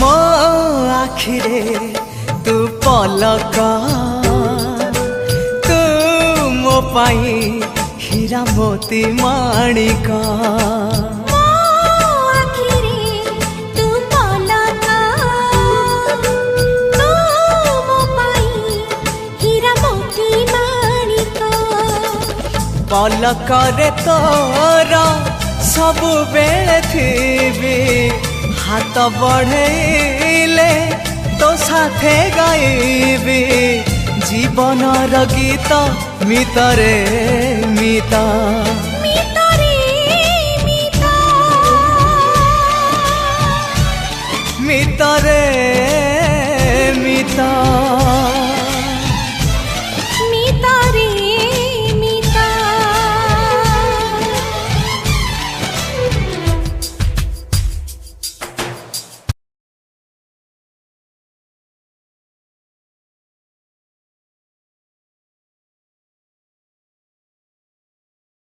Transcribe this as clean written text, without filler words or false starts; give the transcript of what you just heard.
मो आखिरे तू पलक तू मो पाई हीरा मोती माणिक पलकरे तोर सबु बेले थी हाथ बढ़ेले तो साथे गाइबी जीवनर गीत मितरे मिता मितरे मिता।